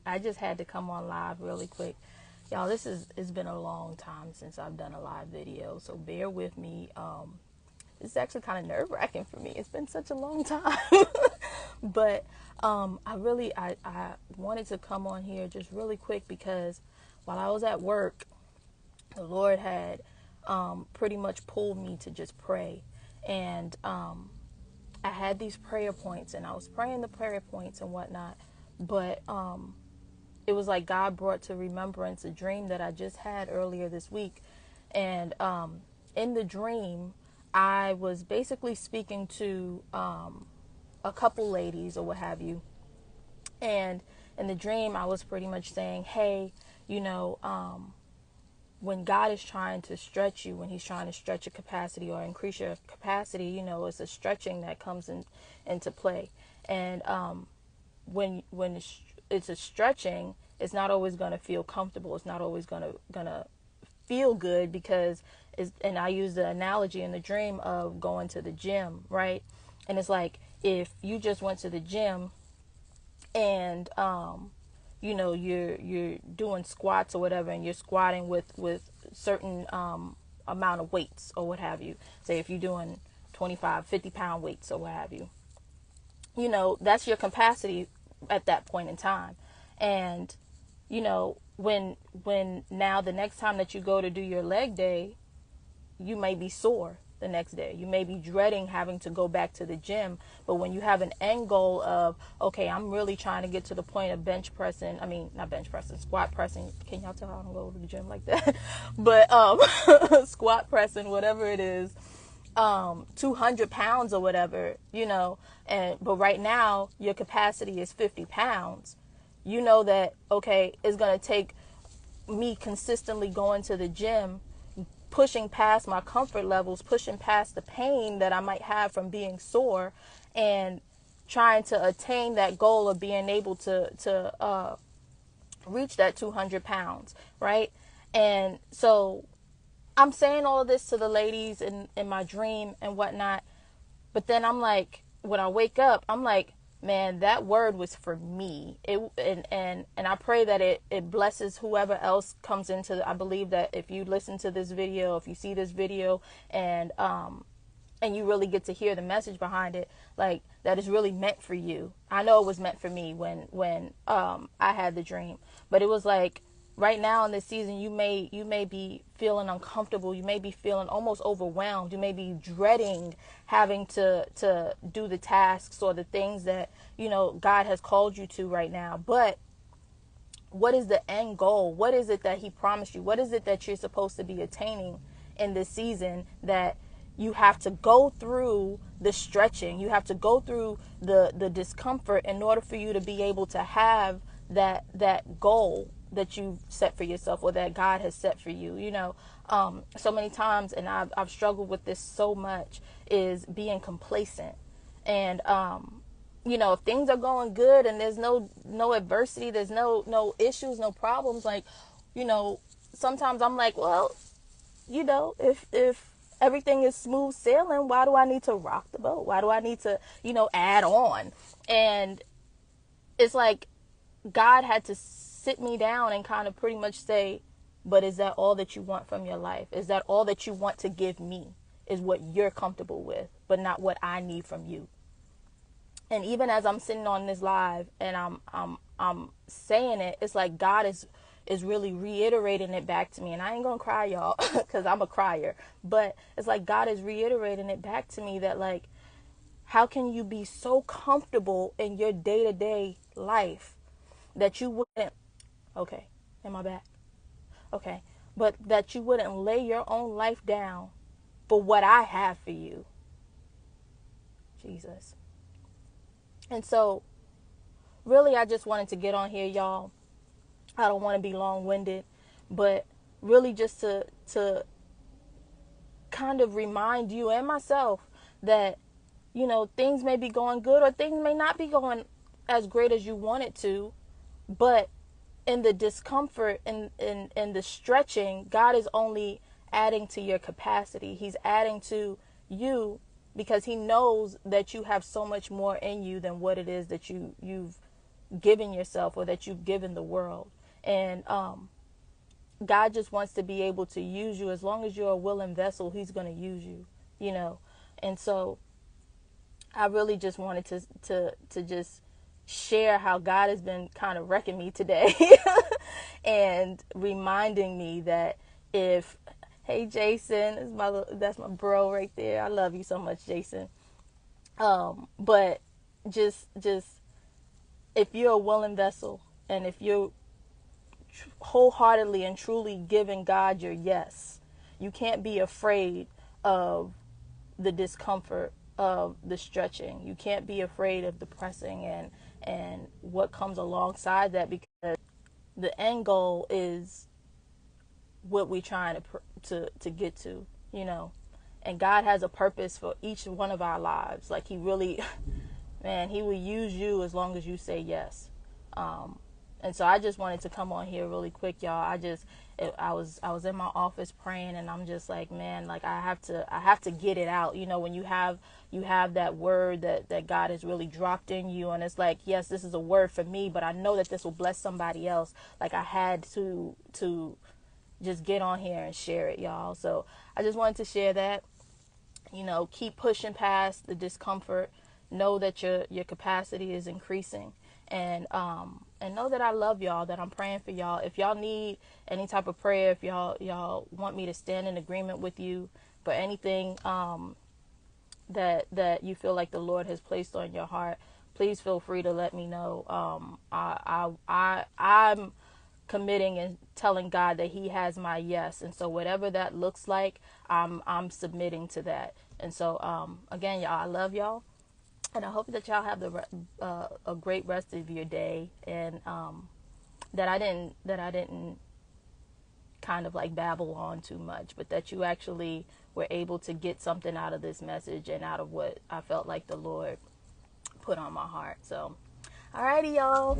I just had to come on live really quick. Y'all, it's been a long time since I've done a live video, so bear with me. It's actually kind of nerve-wracking for me. It's been such a long time. But I wanted to come on here just really quick because while I was at work, the Lord had pretty much pulled me to just pray. And I had these prayer points, and I was praying the prayer points and whatnot. But it was like God brought to remembrance a dream that I just had earlier this week. And in the dream, I was basically speaking to a couple ladies or what have you. And in the dream, I was pretty much saying, hey, when God is trying to stretch you, when he's trying to stretch your capacity or increase your capacity, it's a stretching that comes into play. And when it's a stretching, it's not always going to feel comfortable. It's not always going to feel good because and I use the analogy in the dream of going to the gym, right? And it's like if you just went to the gym and you're doing squats or whatever, and you're squatting with certain amount of weights or what have you. Say if you're doing 25, 50-pound weights or what have you. That's your capacity at that point in time. And when now the next time that you go to do your leg day, you may be sore the next day. You may be dreading having to go back to the gym. But when you have an end goal of, okay, I'm really trying to get to the point of squat pressing. Can y'all tell I don't go to the gym like that? But squat pressing, whatever it is, 200 pounds or whatever, but right now your capacity is 50 pounds. That, okay, it's going to take me consistently going to the gym, pushing past my comfort levels, pushing past the pain that I might have from being sore, and trying to attain that goal of being able to reach that 200 pounds, right? And so I'm saying all of this to the ladies in my dream and whatnot, but then I'm like, when I wake up, I'm like, man, that word was for me. And I pray that it blesses whoever else comes into. I believe that if you listen to this video, if you see this video, and you really get to hear the message behind it, like that is really meant for you. I know it was meant for me when I had the dream, but it was like right now in this season, you may be feeling uncomfortable. You may be feeling almost overwhelmed. You may be dreading having to do the tasks or the things that, God has called you to right now. But what is the end goal? What is it that he promised you? What is it that you're supposed to be attaining in this season that you have to go through the stretching? You have to go through the discomfort in order for you to be able to have that goal that you've set for yourself, or that God has set for you. So many times, and I've struggled with this so much, is being complacent. And if things are going good and there's no adversity, there's no issues, no problems, like, sometimes I'm like, well, if everything is smooth sailing, why do I need to rock the boat? Why do I need to, add on? And it's like God had to sit me down and kind of pretty much say, but is that all that you want from your life? Is that all that you want to give me? Is what you're comfortable with, but not what I need from you? And even as I'm sitting on this live and I'm saying it, it's like God is really reiterating it back to me. And I ain't gonna cry, y'all, because I'm a crier. But it's like God is reiterating it back to me that, like, how can you be so comfortable in your day-to-day life that you wouldn't, okay, am I back? Okay, but that you wouldn't lay your own life down for what I have for you. Jesus. And so, really, I just wanted to get on here, y'all. I don't want to be long-winded, but really just to kind of remind you and myself that, things may be going good or things may not be going as great as you want it to, but in the discomfort and in the stretching, God is only adding to your capacity. He's adding to you because he knows that you have so much more in you than what it is that you've given yourself or that you've given the world. And God just wants to be able to use you. As long as you're a willing vessel, he's going to use you, you know. And so I really just wanted to just share how God has been kind of wrecking me today and reminding me that if, hey Jason, that's my bro right there. I love you so much, Jason. But just if you're a willing vessel, and if you're wholeheartedly and truly giving God your yes, you can't be afraid of the discomfort of the stretching. You can't be afraid of the pressing and what comes alongside that, because the end goal is what we're trying to get to, you know. And God has a purpose for each one of our lives. Like he really, man, he will use you as long as you say yes. And so I just wanted to come on here really quick, y'all. I was in my office praying, and I'm just like, man, like I have to get it out. You know, when you have that word that God has really dropped in you, and it's like, yes, this is a word for me, but I know that this will bless somebody else. Like I had to just get on here and share it, y'all. So I just wanted to share that. You know, keep pushing past the discomfort. Know that your capacity is increasing, and know that I love y'all, that I'm praying for y'all. If y'all need any type of prayer, if y'all want me to stand in agreement with you for anything that you feel like the Lord has placed on your heart, please feel free to let me know. I'm committing and telling God that he has my yes, and so whatever that looks like, I'm submitting to that. And so again, y'all, I love y'all, and I hope that y'all have a great rest of your day, and that I didn't kind of like babble on too much, but that you actually were able to get something out of this message and out of what I felt like the Lord put on my heart. So alrighty, y'all.